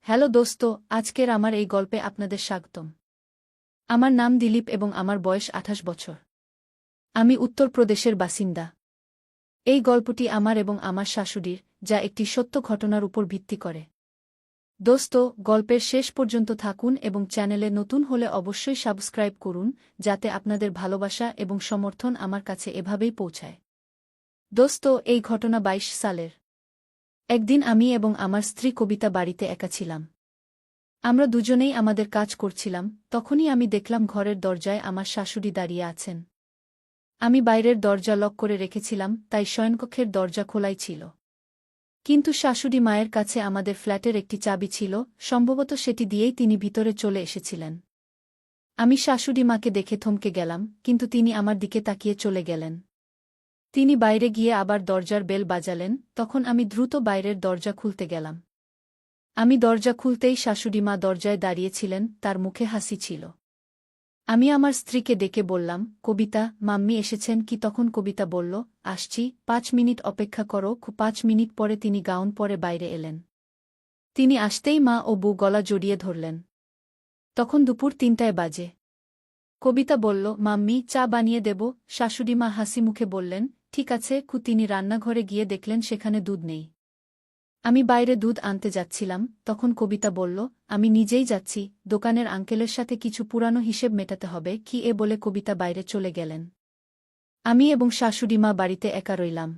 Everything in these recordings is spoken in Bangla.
হ্যালো দোস্ত, আজকের আমার এই গল্পে আপনাদের স্বাগতম। আমার নাম দিলীপ এবং আমার বয়স ২৮ বছর। আমি উত্তরপ্রদেশের বাসিন্দা। এই গল্পটি আমার এবং আমার শাশুড়ির, যা একটি সত্য ঘটনার উপর ভিত্তি করে। দোস্ত, গল্পের শেষ পর্যন্ত থাকুন এবং চ্যানেলে নতুন হলে অবশ্যই সাবস্ক্রাইব করুন, যাতে আপনাদের ভালোবাসা এবং সমর্থন আমার কাছে এভাবেই পৌঁছায়। দোস্ত, এই ঘটনা ২২ সালের। একদিন আমি এবং আমার স্ত্রী কবিতা বাড়িতে একা ছিলাম। আমরা দুজনেই আমাদের কাজ করছিলাম, তখনই আমি দেখলাম ঘরের দরজায় আমার শাশুড়ি দাঁড়িয়ে আছেন। আমি বাইরের দরজা লক করে রেখেছিলাম, তাই শয়নকক্ষের দরজা খোলাই ছিল। কিন্তু শাশুড়ি মায়ের কাছে আমাদের ফ্ল্যাটের একটি চাবি ছিল, সম্ভবত সেটি দিয়েই তিনি ভিতরে চলে এসেছিলেন। আমি শাশুড়ি মাকে দেখে থমকে গেলাম, কিন্তু তিনি আমার দিকে তাকিয়ে চলে গেলেন। তিনি বাইরে গিয়ে আবার দরজার বেল বাজালেন, তখন আমি দ্রুত বাইরের দরজা খুলতে গেলাম। আমি দরজা খুলতেই শাশুড়িমা দরজায় দাঁড়িয়েছিলেন, তার মুখে হাসি ছিল। আমি আমার স্ত্রীকে ডেকে বললাম, কবিতা, মাম্মি এসেছেন কি? তখন কবিতা বলল, আসছি, ৫ মিনিট অপেক্ষা করো। ৫ মিনিট পরে তিনি গাউন পরে বাইরে এলেন। তিনি আসতেই মা ও বউ গলা জড়িয়ে ধরলেন। তখন দুপুর ৩টায় বাজে। কবিতা বলল, মাম্মি, চা বানিয়ে দেব? শাশুড়িমা হাসি মুখে বললেন, ঠিক আছে। তিনি রান্নাঘরে গিয়ে দেখলেন সেখানে দুধ নেই। আমি বাইরে দুধ আনতে যাচ্ছিলাম, তখন কবিতা বলল, আমি নিজেই যাচ্ছি, দোকানের আঙ্কেলের সাথে কিছু পুরানো হিসেব মেটাতে হবে। বলে কবিতা বাইরে চলে গেলেন। আমি এবং শাশুড়িমা বাড়িতে একা রইলাম।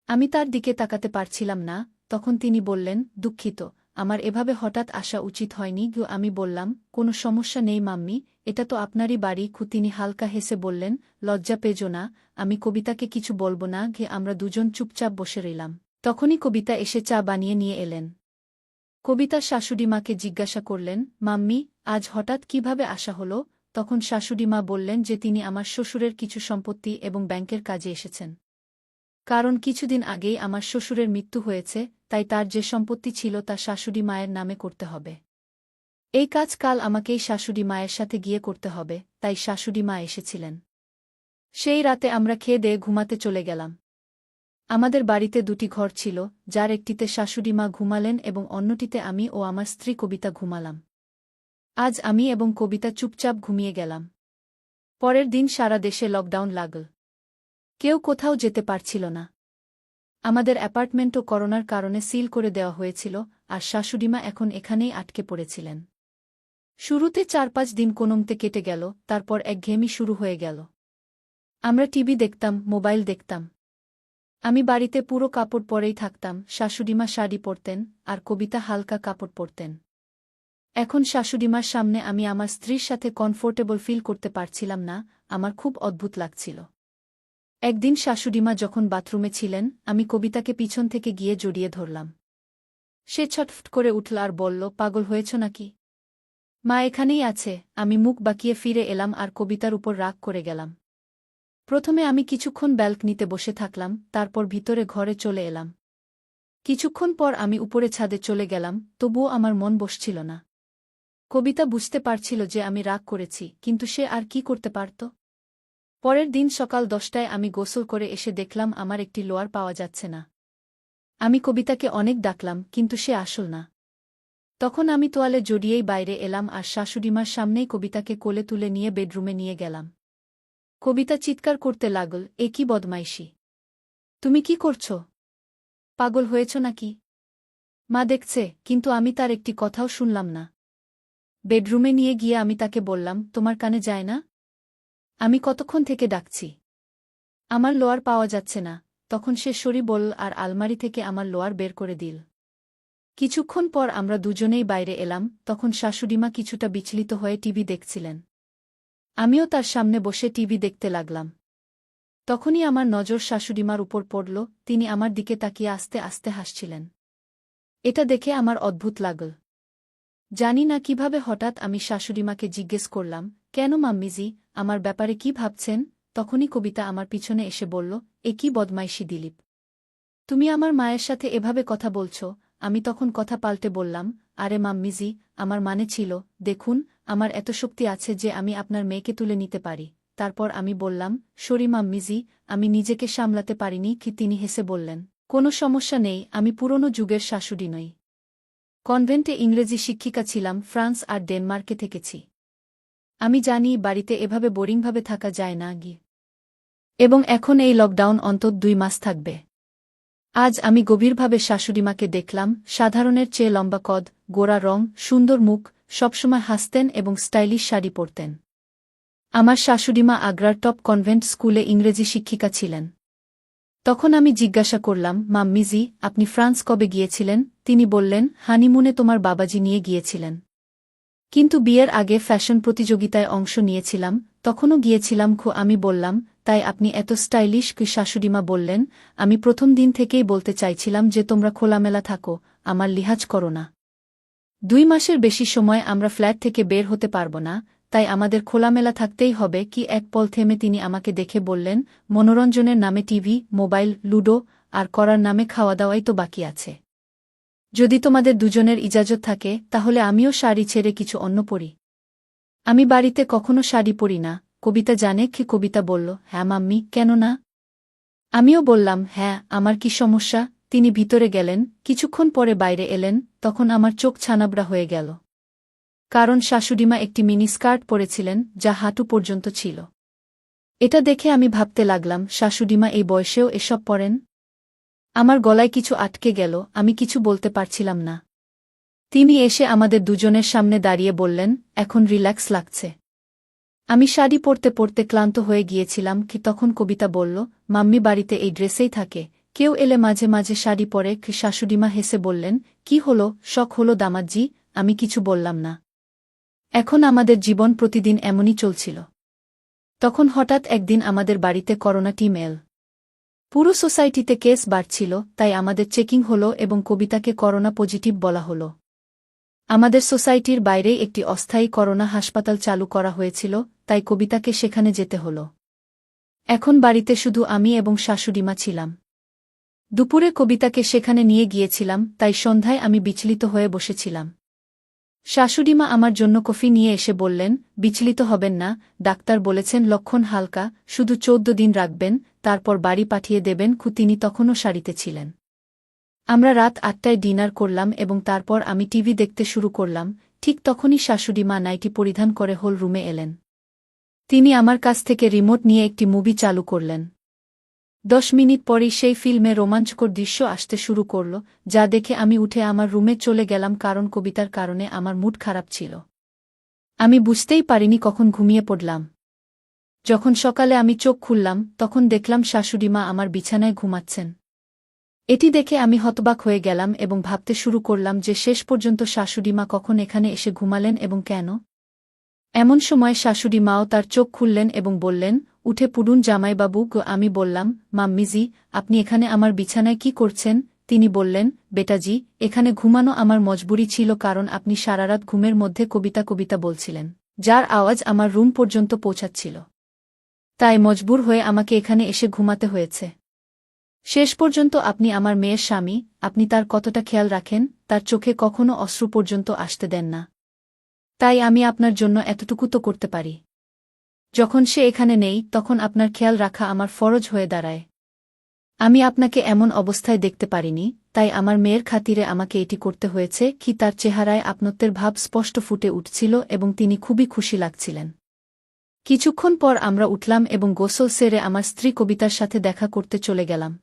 আমি তার দিকে তাকাতে পারছিলাম না। তখন তিনি বললেন, দুঃখিত, আমার এভাবে হঠাৎ আসা উচিত হয়নি। আমি বললাম, কোনো সমস্যা নেই মাম্মি, এটা তো আপনারই বাড়ি। তিনি হালকা হেসে বললেন, লজ্জা পেজো না। আমি কবিতাকে কিছু বলব না। আমরা দুজন চুপচাপ বসে রইলাম। তখনই কবিতা এসে চা বানিয়ে নিয়ে এলেন। কবিতা শাশুড়িমাকে জিজ্ঞাসা করলেন, মাম্মি, আজ হঠাৎ কিভাবে আসা হলো? তখন শাশুড়িমা বললেন যে তিনি আমার শ্বশুরের কিছু সম্পত্তি এবং ব্যাংকের কাজে এসেছেন। কারণ কিছুদিন আগেই আমার শ্বশুরের মৃত্যু হয়েছে, তাই তার যে সম্পত্তি ছিল তা শাশুড়ি মায়ের নামে করতে হবে। এই কাজ কাল আমাকেই শাশুড়ি মায়ের সাথে গিয়ে করতে হবে, তাই শাশুড়ি মা এসেছিলেন। সেই রাতে আমরা খেয়ে দেয়ে ঘুমাতে চলে গেলাম। আমাদের বাড়িতে ২টি ঘর ছিল, যার একটিতে শাশুড়িমা ঘুমালেন এবং অন্যটিতে আমি ও আমার স্ত্রী কবিতা ঘুমালাম। আজ আমি এবং কবিতা চুপচাপ ঘুমিয়ে গেলাম। পরের দিন সারা দেশে লকডাউন লাগল। কেউ কোথাও যেতে পারছিল না। আমাদের অ্যাপার্টমেন্টও করোনার কারণে সিল করে দেওয়া হয়েছিল, আর শাশুড়িমা এখন এখানেই আটকে পড়েছিলেন। শুরুতে ৪-৫ দিন কোনোমতে কেটে গেল, তারপর একঘেয়েমি শুরু হয়ে গেল। আমরা টিভি দেখতাম, মোবাইল দেখতাম। আমি বাড়িতে পুরো কাপড় পরেই থাকতাম, শাশুড়িমা শাড়ি পরতেন, আর কবিতা হালকা কাপড় পরতেন। এখন শাশুড়িমার সামনে আমি আমার স্ত্রীর সাথে কমফোর্টেবল ফিল করতে পারছিলাম না, আমার খুব অদ্ভুত লাগছিল। একদিন শাশুড়িমা যখন বাথরুমে ছিলেন, আমি কবিতাকে পিছন থেকে গিয়ে জড়িয়ে ধরলাম। সে ছটফট করে উঠল আর বলল, পাগল হয়েছ নাকি? মা এখানেই আছে। আমি মুখ বাঁকিয়ে ফিরে এলাম আর কবিতার উপর রাগ করে গেলাম। প্রথমে আমি কিছুক্ষণ ব্যালকনিতে বসে থাকলাম, তারপর ভিতরে ঘরে চলে এলাম। কিছুক্ষণ পর আমি উপরে ছাদে চলে গেলাম, তবুও আমার মন বসছিল না। কবিতা বুঝতে পারছিল যে আমি রাগ করেছি, কিন্তু সে আর কি করতে পারত? পরের দিন সকাল ১০টায় আমি গোসল করে এসে দেখলাম আমার একটি লোয়ার পাওয়া যাচ্ছে না। আমি কবিতাকে অনেক ডাকলাম, কিন্তু সে আসল না। তখন আমি তোয়ালে জড়িয়েই বাইরে এলাম আর শাশুড়িমার সামনেই কবিতাকে কোলে তুলে নিয়ে বেডরুমে নিয়ে গেলাম। কবিতা চিৎকার করতে লাগল, এ কি বদমাইশি! তুমি কি করছ? পাগল হয়েছ নাকি? মা দেখছে, কিন্তু আমি তার একটি কথাও শুনলাম না। বেডরুমে নিয়ে গিয়ে আমি তাকে বললাম, তোমার কানে যায় না? আমি কতক্ষণ থেকে ডাকছি। আমার লোয়ার পাওয়া যাচ্ছে না। তখন সে সরি বলল আর আলমারি থেকে আমার লোয়ার বের করে দিল। কিছুক্ষণ পর আমরা দুজনেই বাইরে এলাম, তখন শাশুড়িমা কিছুটা বিচলিত হয়ে টিভি দেখছিলেন। আমিও তার সামনে বসে টিভি দেখতে লাগলাম। তখনই আমার নজর শাশুড়িমার উপর পড়ল, তিনি আমার দিকে তাকিয়ে আস্তে আস্তে হাসছিলেন। এটা দেখে আমার অদ্ভুত লাগল। জানি না কিভাবে হঠাৎ আমি শাশুড়িমাকে জিজ্ঞেস করলাম, কেন মাম্মিজি, আমার ব্যাপারে কি ভাবছেন? তখনই কবিতা আমার পিছনে এসে বলল, এ কি বদমাইশি দিলীপ! তুমি আমার মায়ের সাথে এভাবে কথা বলছ। আমি তখন কথা পাল্টে বললাম, আরে মাম্মিজি, আমার মানে ছিল, দেখুন, আমার এত শক্তি আছে যে আমি আপনার মেয়েকে তুলে নিতে পারি। তারপর আমি বললাম, সরি মাম্মিজি, আমি নিজেকে সামলাতে পারিনি। তিনি হেসে বললেন, কোনো সমস্যা নেই, আমি পুরনো যুগের শাশুড়ি নই। কনভেন্টে ইংরেজি শিক্ষিকা ছিলাম, ফ্রান্স আর ডেনমার্কে থেকেছি। আমি জানি বাড়িতে এভাবে বোরিংভাবে থাকা যায় না এবং এখন এই লকডাউন অন্তত 2 মাস থাকবে। আজ আমি গভীরভাবে শাশুড়িমাকে দেখলাম, সাধারণের চেয়ে লম্বা কদ, গোরা রং, সুন্দর মুখ, সবসময় হাসতেন এবং স্টাইলিশ শাড়ি পরতেন। আমার শাশুড়িমা আগ্রার টপ কনভেন্ট স্কুলে ইংরেজি শিক্ষিকা ছিলেন। তখন আমি জিজ্ঞাসা করলাম, মাম্মিজি, আপনি ফ্রান্স কবে গিয়েছিলেন? তিনি বললেন, হানিমুনে তোমার বাবাজি নিয়ে গিয়েছিলেন। কিন্তু বিয়ের আগে ফ্যাশন প্রতিযোগিতায় অংশ নিয়েছিলাম, তখনও গিয়েছিলাম। আমি বললাম, তাই আপনি এত স্টাইলিশ? শাশুড়িমা বললেন, আমি প্রথম দিন থেকেই বলতে চাইছিলাম যে তোমরা খোলামেলা থাকো, আমার লিহাজ করো না। 2 মাসের বেশি সময় আমরা ফ্ল্যাট থেকে বের হতে পারব না, তাই আমাদের খোলামেলা থাকতেই হবে। এক পল থেমে তিনি আমাকে দেখে বললেন, মনোরঞ্জনের নামে টিভি, মোবাইল, লুডো আর করার নামে খাওয়া দাওয়াই তো বাকি আছে। যদি তোমাদের দুজনের ইজাজত থাকে তাহলে আমিও শাড়ি ছেড়ে কিছু অন্য পরি। আমি বাড়িতে কখনো শাড়ি পরি না। কবিতা জানে কি? কবিতা বলল, হ্যাঁ মাম্মি, কেন না? আমিও বললাম, হ্যাঁ, আমার কি সমস্যা? তিনি ভিতরে গেলেন, কিছুক্ষণ পরে বাইরে এলেন, তখন আমার চোখ ছানাবড়া হয়ে গেল। কারণ শাশুড়িমা একটি মিনি স্কার্ট পরেছিলেন, যা হাঁটু পর্যন্ত ছিল। এটা দেখে আমি ভাবতে লাগলাম, শাশুড়িমা এই বয়সেও এসব পরেন? আমার গলায় কিছু আটকে গেল, আমি কিছু বলতে পারছিলাম না। তিনি এসে আমাদের দুজনের সামনে দাঁড়িয়ে বললেন, এখন রিল্যাক্স লাগছে? আমি শাড়ি পরতে পরতে ক্লান্ত হয়ে গিয়েছিলাম। তখন কবিতা বলল, মাম্মি বাড়িতে এই ড্রেসেই থাকে, কেউ এলে মাঝে মাঝে শাড়ি পরে। শাশুড়িমা হেসে বললেন, কি হলো, শখ হলো দামাজ্জি? আমি কিছু বললাম না। এখন আমাদের জীবন প্রতিদিন এমনই চলছিল। তখন হঠাৎ একদিন আমাদের বাড়িতে করোনা টিম এল। পুরো সোসাইটিতে কেস বাড়ছিল, তাই আমাদের চেকিং হলো এবং কবিতাকে করোনা পজিটিভ বলা হলো। আমাদের সোসাইটির বাইরেই একটি অস্থায়ী করোনা হাসপাতাল চালু করা হয়েছিল, তাই কবিতাকে সেখানে যেতে হলো। এখন বাড়িতে শুধু আমি এবং শাশুড়িমা ছিলাম। দুপুরে কবিতাকে সেখানে নিয়ে গিয়েছিলাম, তাই সন্ধ্যায় আমি বিচলিত হয়ে বসেছিলাম। শাশুড়িমা আমার জন্য কফি নিয়ে এসে বললেন, বিচলিত হবেন না, ডাক্তার বলেছেন লক্ষণ হালকা, শুধু 14 দিন রাখবেন, তারপর বাড়ি পাঠিয়ে দেবেন। তিনি তখনও শাড়িতে ছিলেন। আমরা রাত 8টায় ডিনার করলাম এবং তারপর আমি টিভি দেখতে শুরু করলাম। ঠিক তখনই শাশুড়িমা নাইটি পরিধান করে হল রুমে এলেন। তিনি আমার কাছ থেকে রিমোট নিয়ে একটি মুভি চালু করলেন। 10 মিনিট পরেই সেই ফিল্মে রোমাঞ্চকর দৃশ্য আসতে শুরু করল, যা দেখে আমি উঠে আমার রুমে চলে গেলাম, কারণ কবিতার কারণে আমার মুড খারাপ ছিল। আমি বুঝতেই পারিনি কখন ঘুমিয়ে পড়লাম। যখন সকালে আমি চোখ খুললাম, তখন দেখলাম শাশুড়িমা আমার বিছানায় ঘুমাচ্ছেন। এটি দেখে আমি হতবাক হয়ে গেলাম এবং ভাবতে শুরু করলাম যে শেষ পর্যন্ত শাশুড়িমা কখন এখানে এসে ঘুমালেন এবং কেন। এমন সময় শাশুড়িমাও তার চোখ খুললেন এবং বললেন, উঠে পড়ুন জামাইবাবু। আমি বললাম, মাম্মিজি, আপনি এখানে আমার বিছানায় কি করছেন? তিনি বললেন, বেটাজি, এখানে ঘুমানো আমার মজবুরি ছিল, কারণ আপনি সারারাত ঘুমের মধ্যে কবিতা কবিতা বলছিলেন, যার আওয়াজ আমার রুম পর্যন্ত পৌঁছাচ্ছিল। তাই মজবুর হয়ে আমাকে এখানে এসে ঘুমাতে হয়েছে। শেষ পর্যন্ত আপনি আমার মেয়ের স্বামী, আপনি তার কতটা খেয়াল রাখেন, তার চোখে কখনো অশ্রু পর্যন্ত আসতে দেন না। তাই আমি আপনার জন্য এতটুকু তো করতে পারি। যখন সে এখানে নেই, তখন আপনার খেয়াল রাখা আমার ফরজ হয়ে দাঁড়ায়। আমি আপনাকে এমন অবস্থায় দেখতে পারিনি, তাই আমার মেয়ের খাতিরে আমাকে এটি করতে হয়েছে। তার চেহারায় আপনত্বের ভাব স্পষ্ট ফুটে উঠছিল এবং তিনি খুবই খুশি লাগছিলেন। কিছুক্ষণ পর আমরা উঠলাম এবং গোসল সেরে আমার স্ত্রী কবিতার সাথে দেখা করতে চলে গেলাম।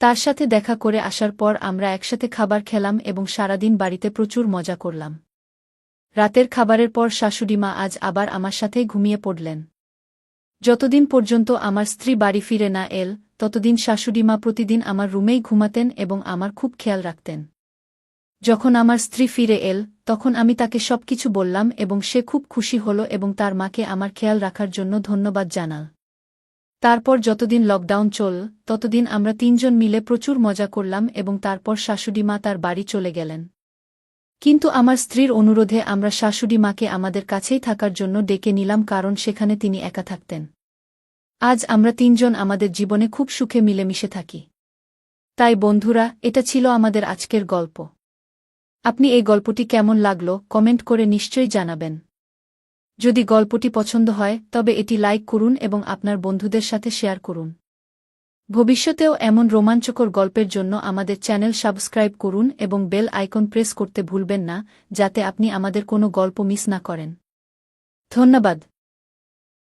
তার সাথে দেখা করে আসার পর আমরা একসাথে খাবার খেলাম এবং সারাদিন বাড়িতে প্রচুর মজা করলাম। রাতের খাবারের পর শাশুড়িমা আজ আবার আমার সাথেই ঘুমিয়ে পড়লেন। যতদিন পর্যন্ত আমার স্ত্রী বাড়ি ফিরে না এল, ততদিন শাশুড়িমা প্রতিদিন আমার রুমেই ঘুমাতেন এবং আমার খুব খেয়াল রাখতেন। যখন আমার স্ত্রী ফিরে এল, তখন আমি তাকে সবকিছু বললাম এবং সে খুব খুশি হল এবং তার মাকে আমার খেয়াল রাখার জন্য ধন্যবাদ জানাল। তারপর যতদিন লকডাউন চল, ততদিন আমরা 3 জন মিলে প্রচুর মজা করলাম এবং তারপর শাশুড়িমা তার বাড়ি চলে গেলেন। কিন্তু আমার স্ত্রীর অনুরোধে আমরা শাশুড়িমাকে আমাদের কাছেই থাকার জন্য ডেকে নিলাম, কারণ সেখানে তিনি একা থাকতেন। আজ আমরা 3 জন আমাদের জীবনে খুব সুখে মিলেমিশে থাকি। তাই বন্ধুরা, এটা ছিল আমাদের আজকের গল্প। আপনি এই গল্পটি কেমন লাগলো কমেন্ট করে নিশ্চয়ই জানাবেন। যদি গল্পটি পছন্দ হয় তবে এটি লাইক করুন এবং আপনার বন্ধুদের সাথে শেয়ার করুন। ভবিষ্যতেও এমন রোমাঞ্চকর গল্পের জন্য আমাদের চ্যানেল সাবস্ক্রাইব করুন এবং বেল আইকন প্রেস করতে ভুলবেন না যাতে আপনি আমাদের কোনো গল্প মিস না করেন। ধন্যবাদ।